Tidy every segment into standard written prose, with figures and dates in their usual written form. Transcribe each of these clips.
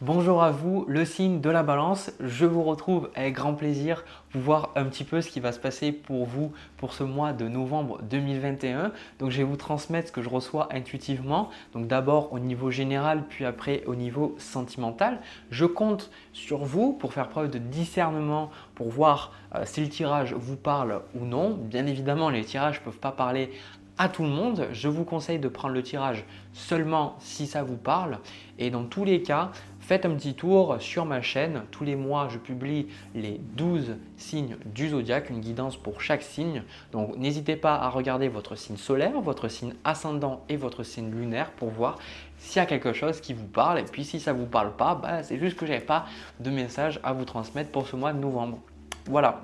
Bonjour à vous, le signe de la balance. Je vous retrouve avec grand plaisir pour voir un petit peu ce qui va se passer pour vous pour ce mois de novembre 2021. Donc je vais vous transmettre ce que je reçois intuitivement. Donc d'abord au niveau général, puis après au niveau sentimental. Je compte sur vous pour faire preuve de discernement, pour voir si le tirage vous parle ou non. Bien évidemment, les tirages ne peuvent pas parler à tout le monde. Je vous conseille de prendre le tirage seulement si ça vous parle. Et dans tous les cas, faites un petit tour sur ma chaîne. Tous les mois, je publie les 12 signes du zodiaque, une guidance pour chaque signe. Donc n'hésitez pas à regarder votre signe solaire, votre signe ascendant et votre signe lunaire pour voir s'il y a quelque chose qui vous parle. Et puis si ça ne vous parle pas, c'est juste que je n'avais pas de message à vous transmettre pour ce mois de novembre. Voilà.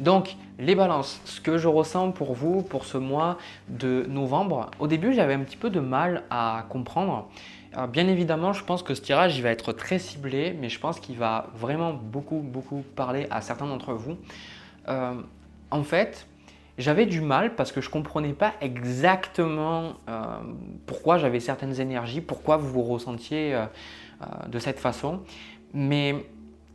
Donc, les balances, ce que je ressens pour vous pour ce mois de novembre, au début j'avais un petit peu de mal à comprendre. Alors, bien évidemment, je pense que ce tirage il va être très ciblé, mais je pense qu'il va vraiment beaucoup parler à certains d'entre vous. Euh, en fait, j'avais du mal parce que je ne comprenais pas exactement pourquoi j'avais certaines énergies, pourquoi vous vous ressentiez de cette façon. Mais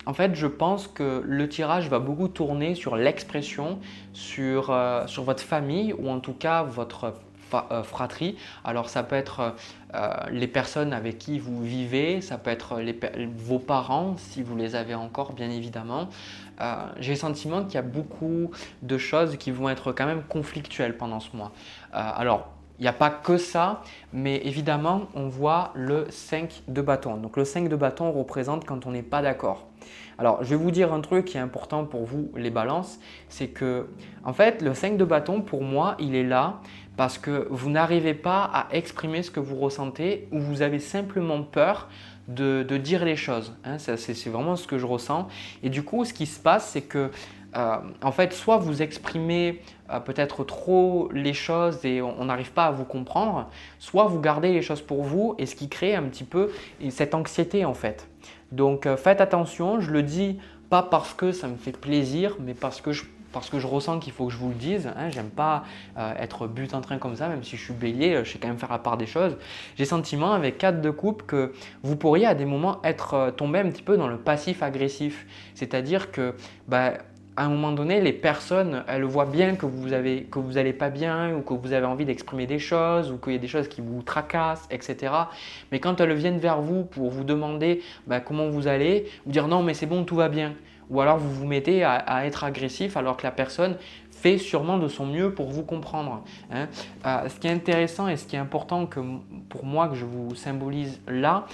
en fait, je pense que le tirage va beaucoup tourner sur l'expression, sur votre famille ou en tout cas votre fratrie. Alors ça peut être les personnes avec qui vous vivez, ça peut être vos parents si vous les avez encore bien évidemment. J'ai le sentiment qu'il y a beaucoup de choses qui vont être quand même conflictuelles pendant ce mois. Alors il n'y a pas que ça, mais évidemment, on voit le 5 de bâton. Donc le 5 de bâton représente quand on n'est pas d'accord. Alors, je vais vous dire un truc qui est important pour vous, les balances, c'est que, en fait, le 5 de bâton, pour moi, il est là parce que vous n'arrivez pas à exprimer ce que vous ressentez ou vous avez simplement peur de dire les choses. Hein, c'est vraiment ce que je ressens. Et du coup, ce qui se passe, c'est que en fait, soit vous exprimez peut-être trop les choses et on n'arrive pas à vous comprendre, soit vous gardez les choses pour vous et ce qui crée un petit peu cette anxiété en fait. Donc faites attention, je le dis pas parce que ça me fait plaisir, mais parce que je ressens qu'il faut que je vous le dise. Hein. J'aime pas être but en train comme ça, même si je suis bélier, je sais quand même faire la part des choses. J'ai le sentiment avec 4 de coupe que vous pourriez à des moments être tombé un petit peu dans le passif agressif. C'est-à-dire que à un moment donné, les personnes, elles voient bien que vous n'allez pas bien ou que vous avez envie d'exprimer des choses ou qu'il y a des choses qui vous tracassent, etc. Mais quand elles viennent vers vous pour vous demander comment vous allez, vous dire non mais c'est bon, tout va bien. Ou alors vous vous mettez à être agressif alors que la personne fait sûrement de son mieux pour vous comprendre. Hein. Ce qui est intéressant et ce qui est important pour moi que je vous symbolise là,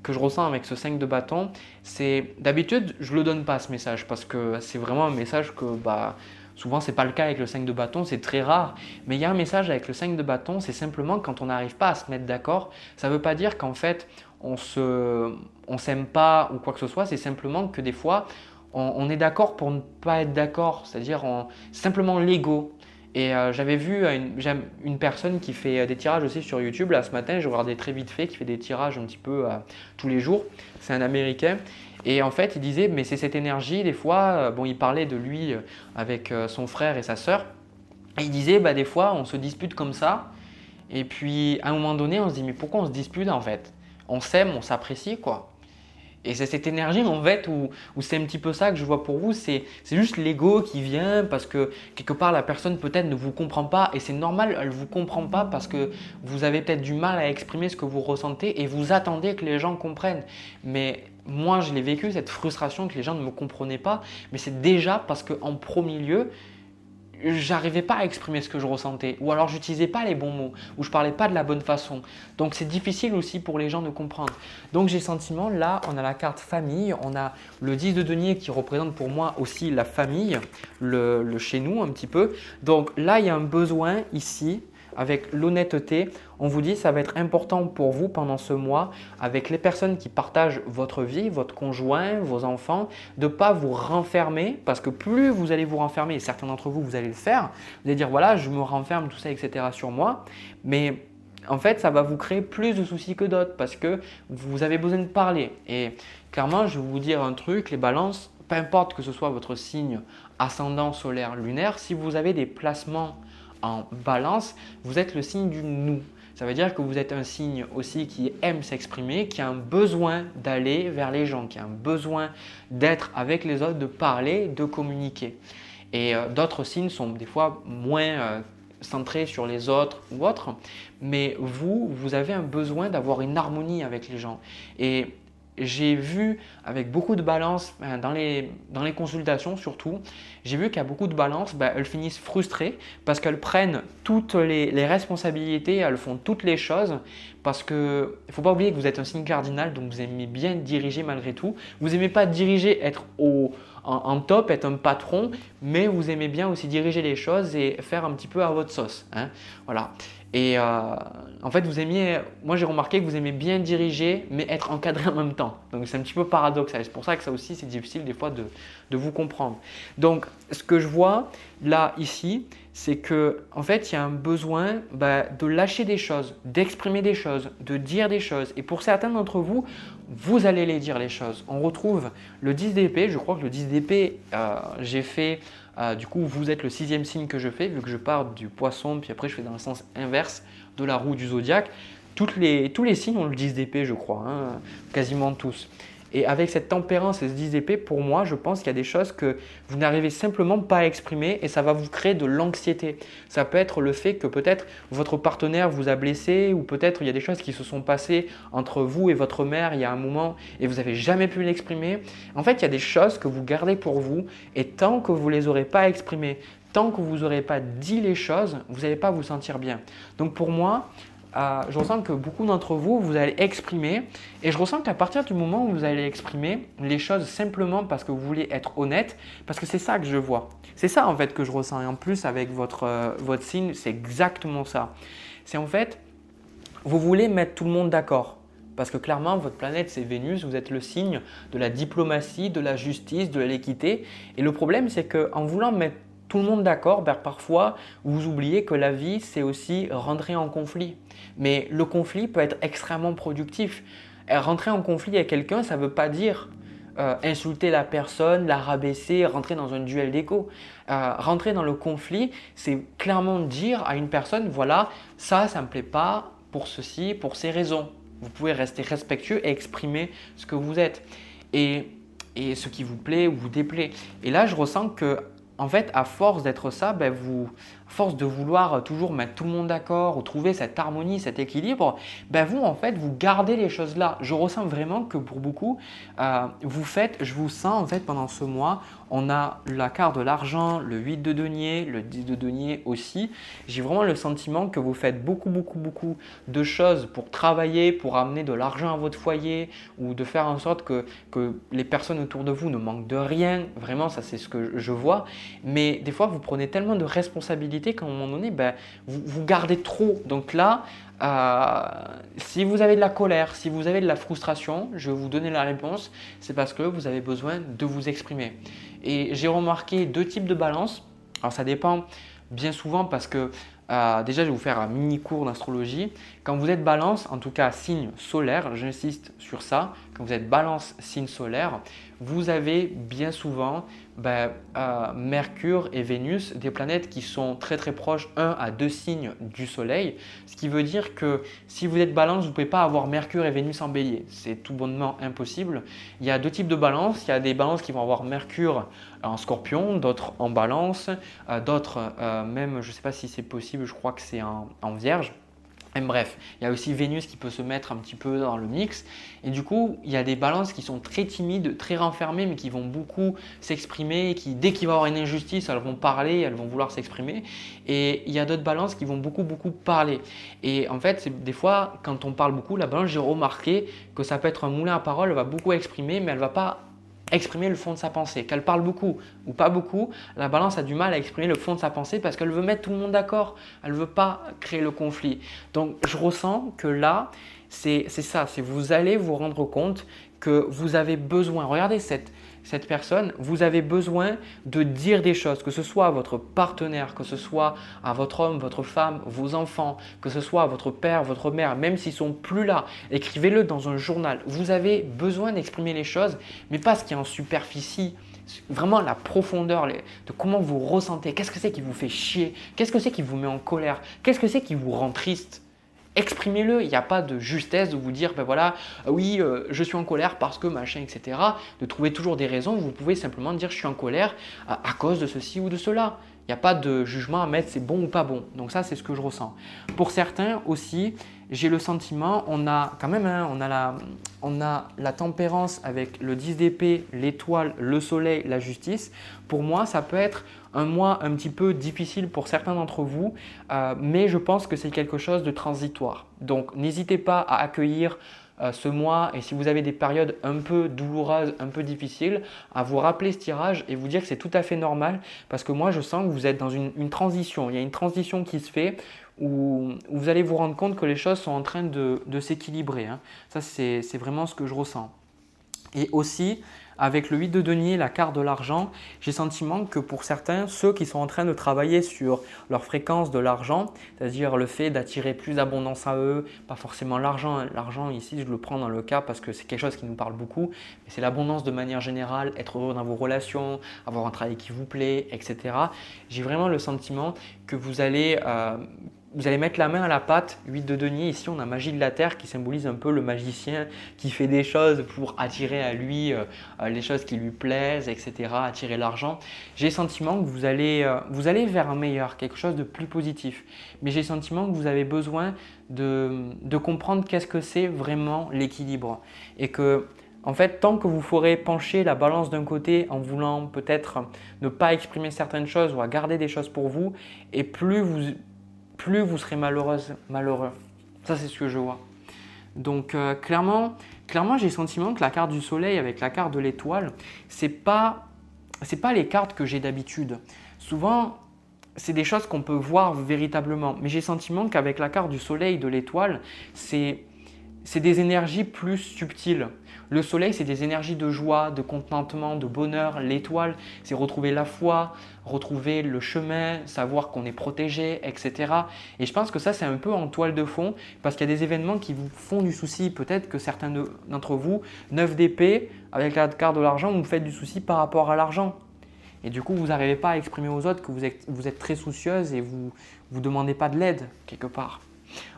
que je ressens avec ce 5 de bâton, c'est d'habitude je ne le donne pas ce message parce que c'est vraiment un message que souvent ce n'est pas le cas avec le 5 de bâton, c'est très rare. Mais il y a un message avec le 5 de bâton, c'est simplement quand on n'arrive pas à se mettre d'accord, ça ne veut pas dire qu'en fait on s'aime pas ou quoi que ce soit, c'est simplement que des fois on est d'accord pour ne pas être d'accord, c'est-à-dire simplement l'ego. Et j'avais vu une personne qui fait des tirages aussi sur YouTube. Là, ce matin, je regardais très vite fait, qui fait des tirages un petit peu tous les jours. C'est un Américain. Et en fait, il disait, mais c'est cette énergie, des fois, il parlait de lui avec son frère et sa sœur. Et il disait, des fois, on se dispute comme ça. Et puis, à un moment donné, on se dit, mais pourquoi on se dispute en fait? On s'aime, on s'apprécie, quoi. Et c'est cette énergie en fait où c'est un petit peu ça que je vois pour vous, c'est juste l'ego qui vient parce que quelque part la personne peut-être ne vous comprend pas et c'est normal, elle ne vous comprend pas parce que vous avez peut-être du mal à exprimer ce que vous ressentez et vous attendez que les gens comprennent. Mais moi je l'ai vécu cette frustration que les gens ne me comprenaient pas, mais c'est déjà parce qu'en premier lieu, j'arrivais pas à exprimer ce que je ressentais ou alors j'utilisais pas les bons mots ou je parlais pas de la bonne façon. Donc c'est difficile aussi pour les gens de comprendre. Donc j'ai le sentiment, là on a la carte famille, on a le 10 de denier qui représente pour moi aussi la famille, le chez nous un petit peu. Donc là il y a un besoin ici. Avec l'honnêteté, on vous dit que ça va être important pour vous pendant ce mois avec les personnes qui partagent votre vie, votre conjoint, vos enfants, de ne pas vous renfermer parce que plus vous allez vous renfermer, et certains d'entre vous, vous allez le faire, vous allez dire voilà, je me renferme, tout ça, etc. sur moi, mais en fait, ça va vous créer plus de soucis que d'autres parce que vous avez besoin de parler. Et clairement, je vais vous dire un truc, les balances, peu importe que ce soit votre signe ascendant, solaire, lunaire, si vous avez des placements en balance, vous êtes le signe du nous. Ça veut dire que vous êtes un signe aussi qui aime s'exprimer, qui a un besoin d'aller vers les gens, qui a un besoin d'être avec les autres, de parler, de communiquer. Et d'autres signes sont des fois moins centrés sur les autres ou autres, mais vous avez un besoin d'avoir une harmonie avec les gens. Et j'ai vu avec beaucoup de balance, dans les consultations surtout, j'ai vu qu'il y a beaucoup de balance, elles finissent frustrées parce qu'elles prennent toutes les responsabilités, elles font toutes les choses parce qu'il ne faut pas oublier que vous êtes un signe cardinal, donc vous aimez bien diriger malgré tout. Vous n'aimez pas diriger, être en top, être un patron, mais vous aimez bien aussi diriger les choses et faire un petit peu à votre sauce, hein. Voilà. Et en fait, moi j'ai remarqué que vous aimez bien diriger, mais être encadré en même temps. Donc c'est un petit peu paradoxal. C'est pour ça que ça aussi, c'est difficile des fois de vous comprendre. Donc ce que je vois là, ici, c'est que en fait, il y a un besoin de lâcher des choses, d'exprimer des choses, de dire des choses. Et pour certains d'entre vous, vous allez les dire les choses. On retrouve le 10 d'épée. Je crois que le 10 d'épée, j'ai fait… du coup, vous êtes le 6e signe que je fais, vu que je pars du poisson, puis après je fais dans le sens inverse de la roue du zodiaque. Tous les signes ont le 10 d'épée, je crois, hein, quasiment tous. Et avec cette tempérance et ce 10 d'épée, pour moi, je pense qu'il y a des choses que vous n'arrivez simplement pas à exprimer et ça va vous créer de l'anxiété. Ça peut être le fait que peut-être votre partenaire vous a blessé ou peut-être il y a des choses qui se sont passées entre vous et votre mère il y a un moment et vous n'avez jamais pu l'exprimer. En fait, il y a des choses que vous gardez pour vous et tant que vous ne les aurez pas exprimées, tant que vous n'aurez pas dit les choses, vous n'allez pas vous sentir bien. Donc pour moi, je ressens que beaucoup d'entre vous, vous allez exprimer et je ressens qu'à partir du moment où vous allez exprimer les choses simplement parce que vous voulez être honnête, parce que c'est ça que je vois. C'est ça en fait que je ressens et en plus avec votre signe, c'est exactement ça. C'est en fait, vous voulez mettre tout le monde d'accord. Parce que clairement, votre planète, c'est Vénus, vous êtes le signe de la diplomatie, de la justice, de l'équité. Et le problème, c'est qu'en voulant mettre tout le monde d'accord, parfois vous oubliez que la vie, c'est aussi rentrer en conflit. Mais le conflit peut être extrêmement productif. Rentrer en conflit avec quelqu'un, ça ne veut pas dire insulter la personne, la rabaisser, rentrer dans un duel d'ego. Rentrer dans le conflit, c'est clairement dire à une personne, voilà, ça ne me plaît pas pour ceci, pour ces raisons. Vous pouvez rester respectueux et exprimer ce que vous êtes et ce qui vous plaît ou vous déplaît. Et là, je ressens que en fait, à force d'être ça, à force de vouloir toujours mettre tout le monde d'accord ou trouver cette harmonie, cet équilibre, vous, en fait, vous gardez les choses là. Je ressens vraiment que pour beaucoup, je vous sens en fait pendant ce mois, on a la carte de l'argent, le 8 de denier, le 10 de denier aussi. J'ai vraiment le sentiment que vous faites beaucoup de choses pour travailler, pour amener de l'argent à votre foyer ou de faire en sorte que les personnes autour de vous ne manquent de rien. Vraiment, ça c'est ce que je vois. Mais des fois, vous prenez tellement de responsabilités qu'à un moment donné, vous gardez trop. Donc là, si vous avez de la colère, si vous avez de la frustration, je vais vous donner la réponse, c'est parce que vous avez besoin de vous exprimer. Et j'ai remarqué 2 types de balance. Alors ça dépend bien souvent parce que déjà je vais vous faire un mini cours d'astrologie. Quand vous êtes balance, en tout cas signe solaire, j'insiste sur ça, quand vous êtes balance signe solaire, vous avez bien souvent Mercure et Vénus, des planètes qui sont très proches, 1 à 2 signes du Soleil. Ce qui veut dire que si vous êtes balance, vous ne pouvez pas avoir Mercure et Vénus en bélier. C'est tout bonnement impossible. Il y a 2 types de balance. Il y a des balances qui vont avoir Mercure en Scorpion, d'autres en balance, d'autres même, je ne sais pas si c'est possible, je crois que c'est en Vierge. Et bref, il y a aussi Vénus qui peut se mettre un petit peu dans le mix. Et du coup, il y a des balances qui sont très timides, très renfermées, mais qui vont beaucoup s'exprimer. Et qui, dès qu'il va y avoir une injustice, elles vont parler, elles vont vouloir s'exprimer. Et il y a d'autres balances qui vont beaucoup parler. Et en fait, des fois, quand on parle beaucoup, la balance, j'ai remarqué que ça peut être un moulin à parole, elle va beaucoup exprimer, mais elle ne va pas exprimer le fond de sa pensée. Qu'elle parle beaucoup ou pas beaucoup, la balance a du mal à exprimer le fond de sa pensée parce qu'elle veut mettre tout le monde d'accord. Elle ne veut pas créer le conflit. Donc, je ressens que là, c'est ça. Vous allez vous rendre compte que vous avez besoin, regardez cette personne, vous avez besoin de dire des choses, que ce soit à votre partenaire, que ce soit à votre homme, votre femme, vos enfants, que ce soit à votre père, votre mère, même s'ils ne sont plus là, écrivez-le dans un journal. Vous avez besoin d'exprimer les choses, mais pas ce qui est en superficie, vraiment la profondeur de comment vous ressentez, qu'est-ce que c'est qui vous fait chier, qu'est-ce que c'est qui vous met en colère, qu'est-ce que c'est qui vous rend triste. exprimez-le. Il n'y a pas de justesse de vous dire, ben voilà, oui, je suis en colère parce que machin, etc. De trouver toujours des raisons. Vous pouvez simplement dire, je suis en colère à cause de ceci ou de cela. Il n'y a pas de jugement à mettre, c'est bon ou pas bon. Donc ça, c'est ce que je ressens. Pour certains aussi, j'ai le sentiment, on a quand même, hein, on a la tempérance avec le 10 d'épée, l'étoile, le soleil, la justice. Pour moi, ça peut être un mois un petit peu difficile pour certains d'entre vous, mais je pense que c'est quelque chose de transitoire. Donc n'hésitez pas à accueillir ce mois, et si vous avez des périodes un peu douloureuses, un peu difficiles, à vous rappeler ce tirage et vous dire que c'est tout à fait normal, parce que moi je sens que vous êtes dans une transition. Il y a une transition qui se fait où vous allez vous rendre compte que les choses sont en train de s'équilibrer, hein. Ça, c'est vraiment ce que je ressens. Et aussi, avec le 8 de denier, la carte de l'argent, j'ai le sentiment que pour certains, ceux qui sont en train de travailler sur leur fréquence de l'argent, c'est-à-dire le fait d'attirer plus d'abondance à eux, pas forcément l'argent, hein. L'argent ici, je le prends dans le cas parce que c'est quelque chose qui nous parle beaucoup, mais c'est l'abondance de manière générale, être heureux dans vos relations, avoir un travail qui vous plaît, etc. J'ai vraiment le sentiment que vous allez mettre la main à la pâte. 8 de denier, ici on a magie de la terre qui symbolise un peu le magicien qui fait des choses pour attirer à lui les choses qui lui plaisent, etc., attirer l'argent. J'ai le sentiment que vous allez vers un meilleur, quelque chose de plus positif. Mais j'ai le sentiment que vous avez besoin de comprendre qu'est-ce que c'est vraiment l'équilibre. Et que, en fait, tant que vous ferez pencher la balance d'un côté en voulant peut-être ne pas exprimer certaines choses ou à garder des choses pour vous, et plus vous serez malheureux. Ça, c'est ce que je vois. Donc, clairement, j'ai le sentiment que la carte du soleil avec la carte de l'étoile, c'est pas les cartes que j'ai d'habitude. Souvent, c'est des choses qu'on peut voir véritablement. Mais j'ai le sentiment qu'avec la carte du soleil, de l'étoile, c'est des énergies plus subtiles. Le soleil, c'est des énergies de joie, de contentement, de bonheur. L'étoile, c'est retrouver la foi, retrouver le chemin, savoir qu'on est protégé, etc. Et je pense que ça, c'est un peu en toile de fond parce qu'il y a des événements qui vous font du souci. Peut-être que certains d'entre vous, 9 d'épée, avec la carte de l'argent, vous faites du souci par rapport à l'argent. Et du coup, vous n'arrivez pas à exprimer aux autres que vous êtes très soucieuse et vous ne demandez pas de l'aide quelque part.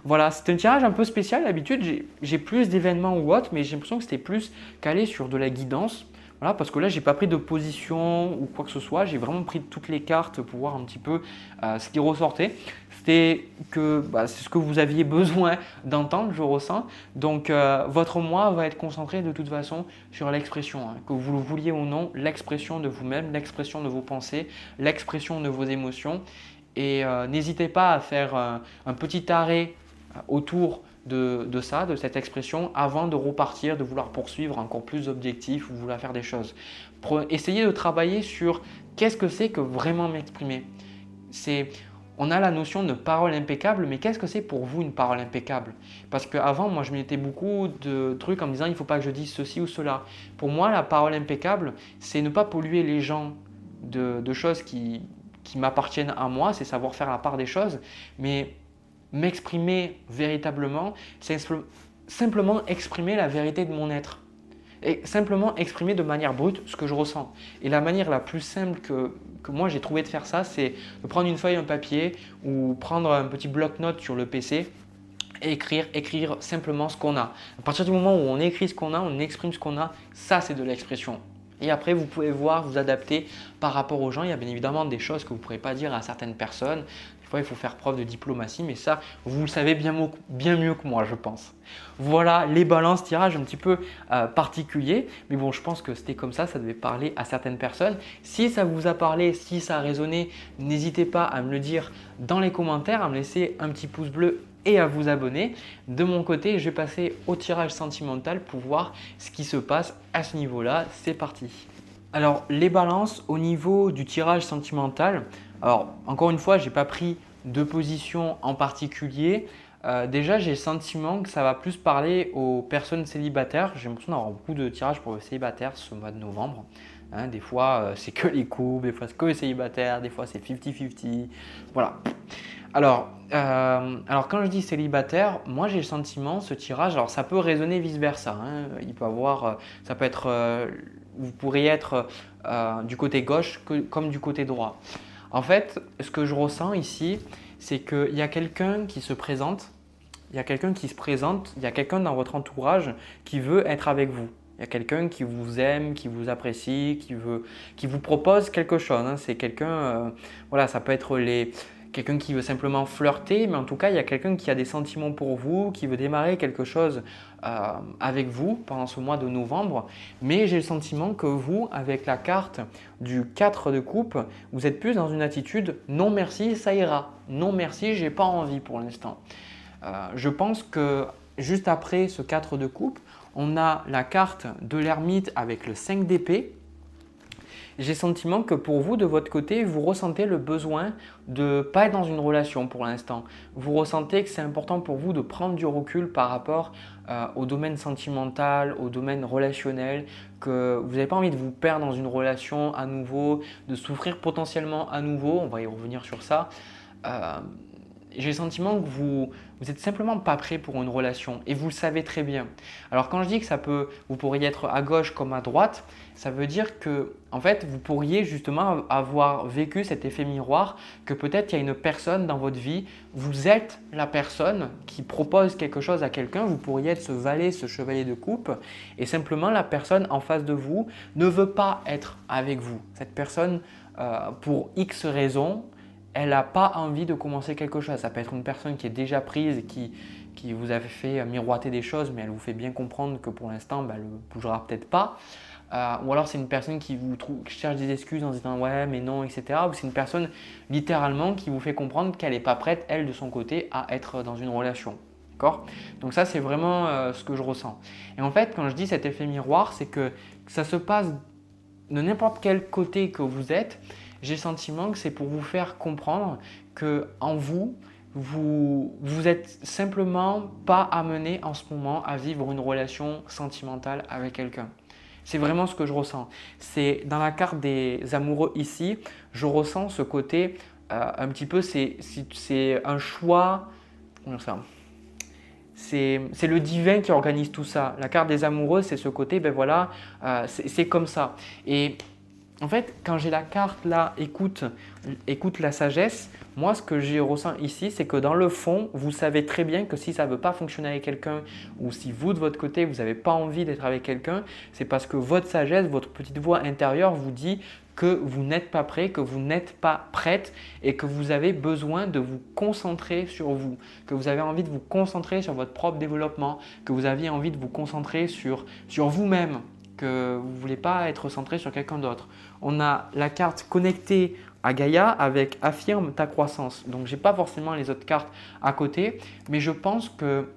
Voilà, c'est un tirage un peu spécial. D'habitude, j'ai plus d'événements ou autre, mais j'ai l'impression que c'était plus calé sur de la guidance. Voilà, parce que là, je n'ai pas pris de position ou quoi que ce soit. J'ai vraiment pris toutes les cartes pour voir un petit peu ce qui ressortait. C'est ce que vous aviez besoin d'entendre, je ressens. Donc, votre mois va être concentré de toute façon sur l'expression, hein, que vous le vouliez ou non, l'expression de vous-même, l'expression de vos pensées, l'expression de vos émotions. Et n'hésitez pas à faire un petit arrêt autour de ça, de cette expression, avant de repartir, de vouloir poursuivre encore plus d'objectifs ou vouloir faire des choses. Essayez de travailler sur qu'est-ce que c'est que vraiment m'exprimer. On a la notion de parole impeccable, mais qu'est-ce que c'est pour vous une parole impeccable? Parce qu'avant, moi, je mettais beaucoup de trucs en me disant il ne faut pas que je dise ceci ou cela. Pour moi, la parole impeccable, c'est ne pas polluer les gens de choses qui m'appartiennent à moi, c'est savoir faire la part des choses, mais m'exprimer véritablement, c'est simplement exprimer la vérité de mon être. Et simplement exprimer de manière brute ce que je ressens. Et la manière la plus simple que moi j'ai trouvé de faire ça, c'est de prendre une feuille, un papier ou prendre un petit bloc-notes sur le PC et écrire simplement ce qu'on a. À partir du moment où on écrit ce qu'on a, on exprime ce qu'on a, ça c'est de l'expression. Et après, vous pouvez voir, vous adapter par rapport aux gens. Il y a bien évidemment des choses que vous ne pourrez pas dire à certaines personnes. Des fois, il faut faire preuve de diplomatie, mais ça, vous le savez bien mieux que moi, je pense. Voilà les balances, tirage un petit peu particulier. Mais bon, je pense que c'était comme ça devait parler à certaines personnes. Si ça vous a parlé, si ça a résonné, n'hésitez pas à me le dire dans les commentaires, à me laisser un petit pouce bleu et à vous abonner. De mon côté, je vais passer au tirage sentimental pour voir ce qui se passe à ce niveau-là. C'est parti. Alors, les balances au niveau du tirage sentimental. Alors, encore une fois, je n'ai pas pris de position en particulier. Déjà, j'ai le sentiment que ça va plus parler aux personnes célibataires. J'ai l'impression d'avoir beaucoup de tirages pour les célibataires ce mois de novembre. Hein, des fois, c'est que les couples, des fois, c'est que les célibataires, des fois, c'est 50-50. Voilà. Alors, quand je dis célibataire, moi j'ai le sentiment, ce tirage, alors ça peut résonner vice-versa, hein. Il peut avoir, ça peut être, vous pourriez être du côté gauche comme du côté droit. En fait, ce que je ressens ici, c'est qu'il y a quelqu'un qui se présente, il y a quelqu'un qui se présente, il y a quelqu'un dans votre entourage qui veut être avec vous. Il y a quelqu'un qui vous aime, qui vous apprécie, qui vous propose quelque chose, hein. C'est quelqu'un, voilà, ça peut être quelqu'un qui veut simplement flirter, mais en tout cas, il y a quelqu'un qui a des sentiments pour vous, qui veut démarrer quelque chose avec vous pendant ce mois de novembre. Mais j'ai le sentiment que vous, avec la carte du 4 de coupe, vous êtes plus dans une attitude « non merci, ça ira ». Non merci, j'ai pas envie pour l'instant. Je pense que juste après ce 4 de coupe, on a la carte de l'ermite avec le 5 d'épée. J'ai le sentiment que pour vous, de votre côté, vous ressentez le besoin de ne pas être dans une relation pour l'instant. Vous ressentez que c'est important pour vous de prendre du recul par rapport au domaine sentimental, au domaine relationnel, que vous n'avez pas envie de vous perdre dans une relation à nouveau, de souffrir potentiellement à nouveau. On va y revenir sur ça. J'ai le sentiment que vous n'êtes simplement pas prêt pour une relation et vous le savez très bien. Alors quand je dis que vous pourriez être à gauche comme à droite, ça veut dire que en fait, vous pourriez justement avoir vécu cet effet miroir, que peut-être il y a une personne dans votre vie, vous êtes la personne qui propose quelque chose à quelqu'un, vous pourriez être ce valet, ce chevalier de coupe et simplement la personne en face de vous ne veut pas être avec vous. Cette personne, pour X raisons, elle n'a pas envie de commencer quelque chose. Ça peut être une personne qui est déjà prise, qui vous a fait miroiter des choses, mais elle vous fait bien comprendre que pour l'instant, elle ne bougera peut-être pas. Ou alors c'est une personne qui cherche des excuses en disant « ouais, mais non », etc. Ou c'est une personne littéralement qui vous fait comprendre qu'elle n'est pas prête, elle, de son côté, à être dans une relation. D'accord ? Donc ça, c'est vraiment ce que je ressens. Et en fait, quand je dis cet effet miroir, c'est que ça se passe de n'importe quel côté que vous êtes. J'ai le sentiment que c'est pour vous faire comprendre qu'en vous, vous êtes simplement pas amené en ce moment à vivre une relation sentimentale avec quelqu'un. C'est vraiment ce que je ressens. C'est dans la carte des amoureux ici, je ressens ce côté un petit peu, c'est un choix, comment dire ça ? C'est le divin qui organise tout ça. La carte des amoureux, c'est ce côté, ben voilà, c'est comme ça. Et en fait, quand j'ai la carte là, écoute la sagesse, moi ce que je ressens ici, c'est que dans le fond, vous savez très bien que si ça ne veut pas fonctionner avec quelqu'un ou si vous de votre côté, vous n'avez pas envie d'être avec quelqu'un, c'est parce que votre sagesse, votre petite voix intérieure vous dit que vous n'êtes pas prêt, que vous n'êtes pas prête et que vous avez besoin de vous concentrer sur vous, que vous avez envie de vous concentrer sur votre propre développement, que vous avez envie de vous concentrer sur vous-même, que vous ne voulez pas être centré sur quelqu'un d'autre. On a la carte connectée à Gaïa avec affirme ta croissance. Donc, je n'ai pas forcément les autres cartes à côté, mais je pense que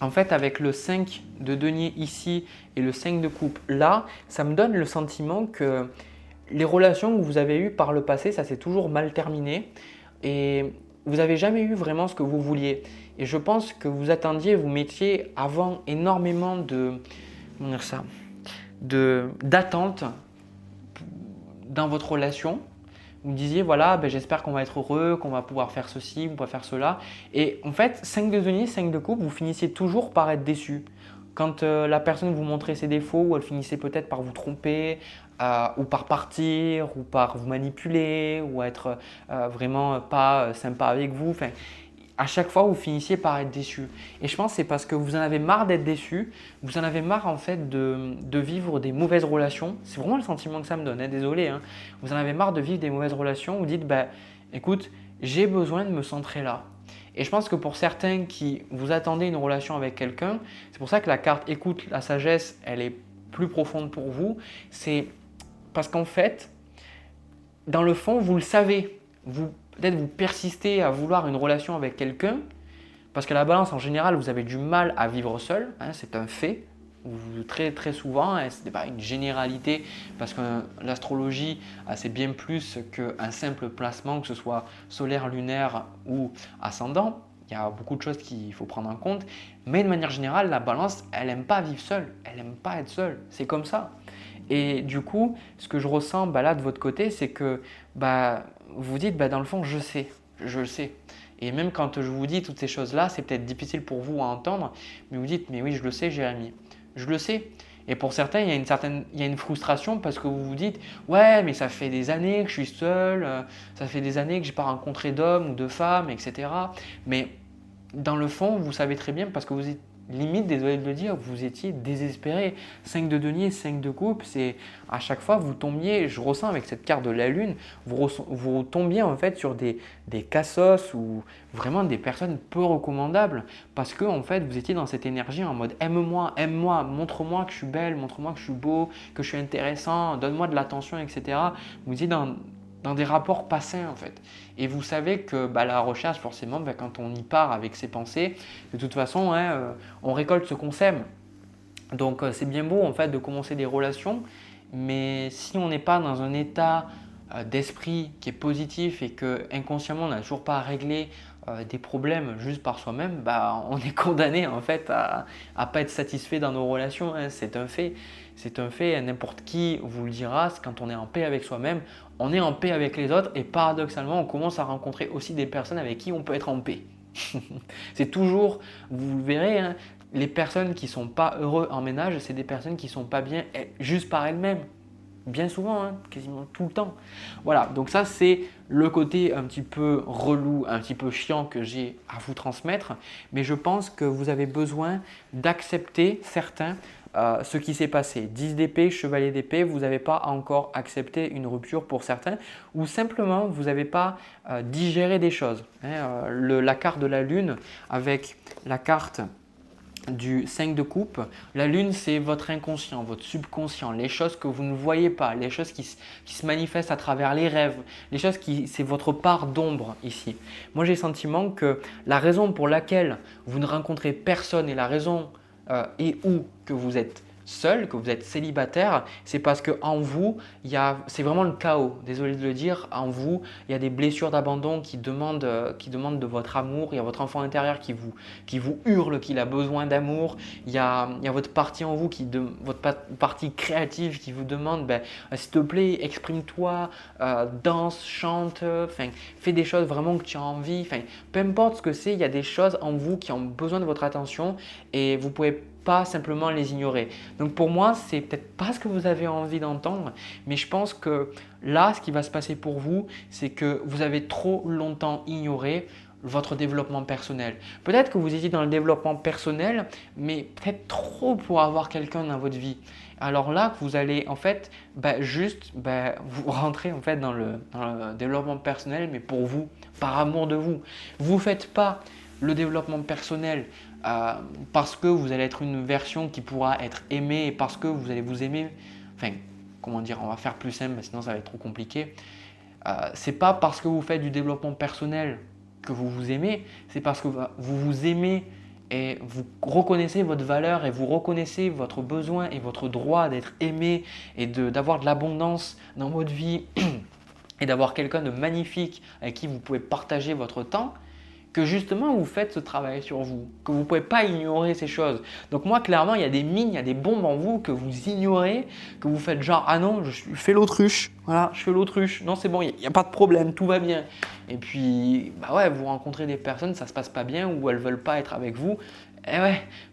en fait, avec le 5 de denier ici et le 5 de coupe là, ça me donne le sentiment que les relations que vous avez eues par le passé, ça s'est toujours mal terminé et vous n'avez jamais eu vraiment ce que vous vouliez. Et je pense que vous attendiez, vous mettiez avant énormément d'attente dans votre relation. Vous me disiez, voilà, j'espère qu'on va être heureux, qu'on va pouvoir faire ceci, on va faire cela. Et en fait, 5 de denier, 5 de coupe, vous finissiez toujours par être déçu. Quand la personne vous montrait ses défauts, ou elle finissait peut-être par vous tromper, ou par partir, ou par vous manipuler, ou être vraiment pas sympa avec vous. Enfin, à chaque fois, vous finissiez par être déçu. Et je pense que c'est parce que vous en avez marre d'être déçu, vous en avez marre en fait de vivre des mauvaises relations. C'est vraiment le sentiment que ça me donne, hein, désolé. Hein. Vous en avez marre de vivre des mauvaises relations, vous dites, écoute, j'ai besoin de me centrer là. Et je pense que pour certains qui vous attendez une relation avec quelqu'un, c'est pour ça que la carte écoute la sagesse, elle est plus profonde pour vous. C'est parce qu'en fait, dans le fond, vous le savez. Peut-être vous persistez à vouloir une relation avec quelqu'un parce que la balance, en général, vous avez du mal à vivre seul. Hein, c'est un fait. Très, très souvent, ce n'est pas une généralité parce que l'astrologie, c'est bien plus qu'un simple placement, que ce soit solaire, lunaire ou ascendant. Il y a beaucoup de choses qu'il faut prendre en compte. Mais de manière générale, la balance, elle n'aime pas vivre seule. Elle n'aime pas être seule. C'est comme ça. Et du coup, ce que je ressens là de votre côté, c'est que vous vous dites, dans le fond, je le sais. Et même quand je vous dis toutes ces choses-là, c'est peut-être difficile pour vous à entendre, mais vous dites, mais oui, je le sais, Jérémy. Je le sais. Et pour certains, il y a une frustration parce que vous vous dites « Ouais, mais ça fait des années que je suis seul, ça fait des années que je n'ai pas rencontré d'hommes ou de femmes, etc. » Mais dans le fond, vous savez très bien, parce que vous êtes limite, désolé de le dire, vous étiez désespéré. 5 de denier, 5 de coupe, c'est à chaque fois vous tombiez, je ressens avec cette carte de la lune, vous tombiez en fait sur des cassos ou vraiment des personnes peu recommandables parce que en fait vous étiez dans cette énergie en mode aime-moi, montre-moi que je suis belle, montre-moi que je suis beau, que je suis intéressant, donne-moi de l'attention, etc. Vous étiez dans des rapports pas sains en fait. Et vous savez que la recherche, forcément, quand on y part avec ses pensées, de toute façon, on récolte ce qu'on sème. Donc c'est bien beau en fait de commencer des relations, mais si on n'est pas dans un état d'esprit qui est positif et que inconsciemment on n'a toujours pas réglé des problèmes juste par soi-même, on est condamné en fait à pas être satisfait dans nos relations. C'est un fait. C'est un fait. N'importe qui vous le dira. Quand on est en paix avec soi-même, on est en paix avec les autres et paradoxalement, on commence à rencontrer aussi des personnes avec qui on peut être en paix. C'est toujours, vous le verrez, les personnes qui ne sont pas heureux en ménage, c'est des personnes qui ne sont pas bien juste par elles-mêmes. Bien souvent, quasiment tout le temps. Voilà, donc ça c'est le côté un petit peu relou, un petit peu chiant que j'ai à vous transmettre. Mais je pense que vous avez besoin d'accepter ce qui s'est passé. 10 d'épée, chevalier d'épée, vous n'avez pas encore accepté une rupture pour certains ou simplement vous n'avez pas digéré des choses. La carte de la lune avec la carte du 5 de coupe, la lune c'est votre inconscient, votre subconscient, les choses que vous ne voyez pas, les choses qui se manifestent à travers les rêves, les choses c'est votre part d'ombre ici. Moi j'ai le sentiment que la raison pour laquelle vous ne rencontrez personne et la raison et où que vous êtes seul, que vous êtes célibataire, c'est parce qu'en vous, c'est vraiment le chaos. Désolé de le dire, en vous, il y a des blessures d'abandon qui demandent de votre amour. Il y a votre enfant intérieur qui vous hurle qu'il a besoin d'amour. Il y a votre partie en vous, votre partie créative qui vous demande s'il te plaît, exprime-toi, danse, chante, fais des choses vraiment que tu as envie. Peu importe ce que c'est, il y a des choses en vous qui ont besoin de votre attention et vous pouvez pas simplement les ignorer. Donc pour moi, c'est peut-être pas ce que vous avez envie d'entendre, mais je pense que là, ce qui va se passer pour vous, c'est que vous avez trop longtemps ignoré votre développement personnel. Peut-être que vous étiez dans le développement personnel, mais peut-être trop pour avoir quelqu'un dans votre vie. Alors là, vous allez en fait vous rentrer en fait dans le développement personnel, mais pour vous, par amour de vous. Vous ne faites pas le développement personnel parce que vous allez être une version qui pourra être aimée et parce que vous allez vous aimer. Comment dire, on va faire plus simple, mais sinon ça va être trop compliqué. C'est pas parce que vous faites du développement personnel que vous vous aimez, c'est parce que vous vous aimez et vous reconnaissez votre valeur et vous reconnaissez votre besoin et votre droit d'être aimé et d'avoir de l'abondance dans votre vie et d'avoir quelqu'un de magnifique avec qui vous pouvez partager votre temps, que justement vous faites ce travail sur vous, que vous ne pouvez pas ignorer ces choses. Donc moi clairement il y a des mines, il y a des bombes en vous que vous ignorez, que vous faites genre ah non je fais l'autruche, voilà je fais l'autruche, non c'est bon il n'y a pas de problème, tout va bien. Et puis vous rencontrez des personnes, ça ne se passe pas bien ou elles ne veulent pas être avec vous,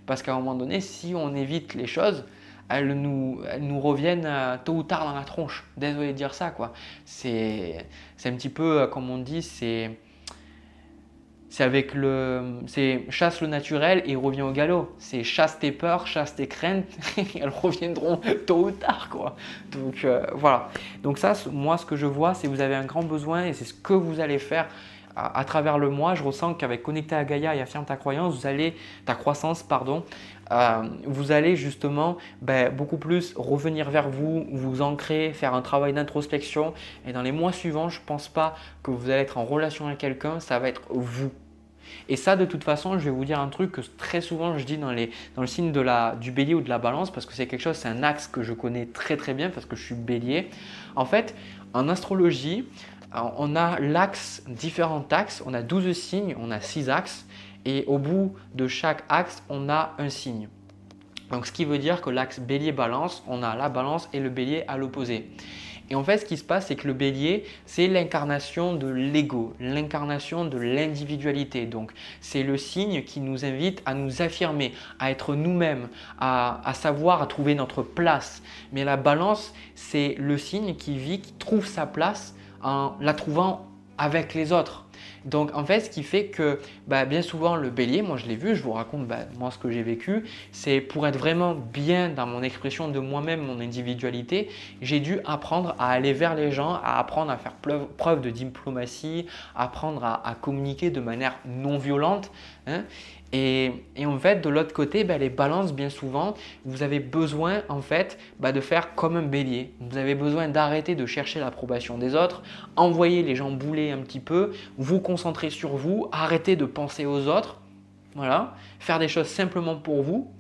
parce qu'à un moment donné si on évite les choses, elles nous reviennent tôt ou tard dans la tronche. Désolé de dire ça quoi. C'est un petit peu comme on dit, c'est chasse le naturel et revient au galop. C'est chasse tes peurs, chasse tes craintes, elles reviendront tôt ou tard quoi. Donc voilà. Donc ça, moi ce que je vois, c'est que vous avez un grand besoin et c'est ce que vous allez faire à travers le mois. Je ressens qu'avec Connecté à Gaïa et Affirme ta croyance, ta croissance, vous allez justement beaucoup plus revenir vers vous, vous ancrer, faire un travail d'introspection. Et dans les mois suivants, je ne pense pas que vous allez être en relation avec quelqu'un, ça va être vous. Et ça, de toute façon, je vais vous dire un truc que très souvent je dis dans le signe du bélier ou de la balance parce que c'est un axe que je connais très très bien parce que je suis bélier. En fait, en astrologie, on a différents axes, on a 12 signes, on a 6 axes et au bout de chaque axe, on a un signe. Donc ce qui veut dire que l'axe bélier-balance, on a la balance et le bélier à l'opposé. Et en fait, ce qui se passe, c'est que le bélier, c'est l'incarnation de l'ego, l'incarnation de l'individualité. Donc, c'est le signe qui nous invite à nous affirmer, à être nous-mêmes, à savoir, à trouver notre place. Mais la balance, c'est le signe qui trouve sa place en la trouvant avec les autres. Donc en fait, ce qui fait que bien souvent le bélier, moi je l'ai vu, je vous raconte moi ce que j'ai vécu, c'est pour être vraiment bien dans mon expression de moi-même, mon individualité, j'ai dû apprendre à aller vers les gens, à apprendre à faire preuve de diplomatie, apprendre à communiquer de manière non violente, hein. Et en fait, de l'autre côté, les balances, bien souvent, vous avez besoin en fait de faire comme un bélier. Vous avez besoin d'arrêter de chercher l'approbation des autres, envoyer les gens bouler un petit peu, vous concentrer sur vous, arrêter de penser aux autres, voilà, faire des choses simplement pour vous.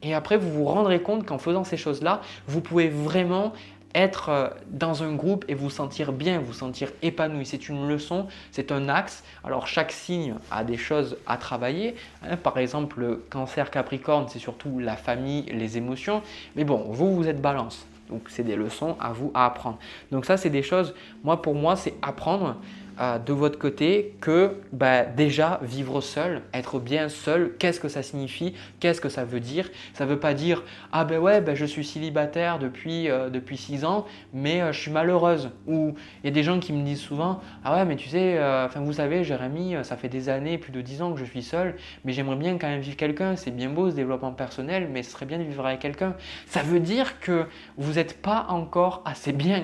Et après, vous vous rendrez compte qu'en faisant ces choses-là, vous pouvez vraiment être dans un groupe et vous sentir bien, vous sentir épanoui. C'est une leçon, c'est un axe. Alors chaque signe a des choses à travailler, hein. Par exemple, le cancer Capricorne, c'est surtout la famille, les émotions. Mais bon, vous êtes balance. Donc c'est des leçons à vous à apprendre. Donc ça, c'est des choses, pour moi, c'est apprendre de votre côté que déjà vivre seul, être bien seul, qu'est-ce que ça signifie, qu'est-ce que ça veut dire. Ça ne veut pas dire « Ah je suis célibataire depuis 6 ans, mais je suis malheureuse ». Ou il y a des gens qui me disent souvent « Ah ouais, mais tu sais, vous savez Jérémy, ça fait des années, plus de 10 ans que je suis seul, mais j'aimerais bien quand même vivre quelqu'un. C'est bien beau ce développement personnel, mais ce serait bien de vivre avec quelqu'un ». Ça veut dire que vous n'êtes pas encore assez bien.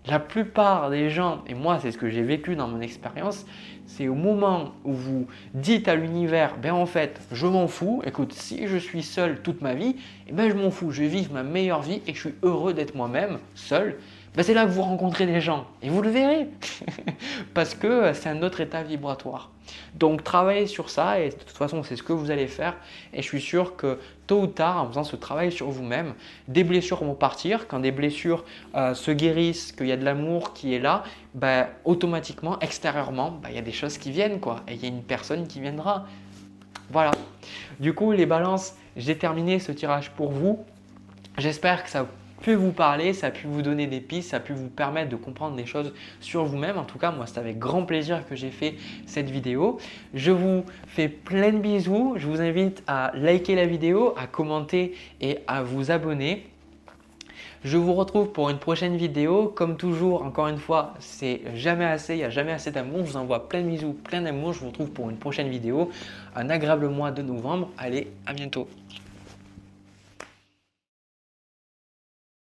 La plupart des gens, et moi c'est ce que j'ai vécu dans mon expérience, c'est au moment où vous dites à l'univers, en fait je m'en fous, écoute, si je suis seul toute ma vie, je m'en fous, je vais vivre ma meilleure vie et que je suis heureux d'être moi-même, seul, c'est là que vous rencontrez des gens et vous le verrez parce que c'est un autre état vibratoire. Donc travaillez sur ça et de toute façon c'est ce que vous allez faire et je suis sûr que tôt ou tard en faisant ce travail sur vous-même, des blessures vont partir. Quand des blessures se guérissent, qu'il y a de l'amour qui est là, automatiquement, extérieurement, il y a des choses qui viennent et il y a une personne qui viendra. Voilà. Du coup les balances, j'ai terminé ce tirage pour vous. J'espère que ça pu vous parler, ça a pu vous donner des pistes, ça a pu vous permettre de comprendre des choses sur vous-même. En tout cas, moi, c'est avec grand plaisir que j'ai fait cette vidéo. Je vous fais plein de bisous. Je vous invite à liker la vidéo, à commenter et à vous abonner. Je vous retrouve pour une prochaine vidéo. Comme toujours, encore une fois, c'est jamais assez, il n'y a jamais assez d'amour. Je vous envoie plein de bisous, plein d'amour. Je vous retrouve pour une prochaine vidéo. Un agréable mois de novembre. Allez, à bientôt.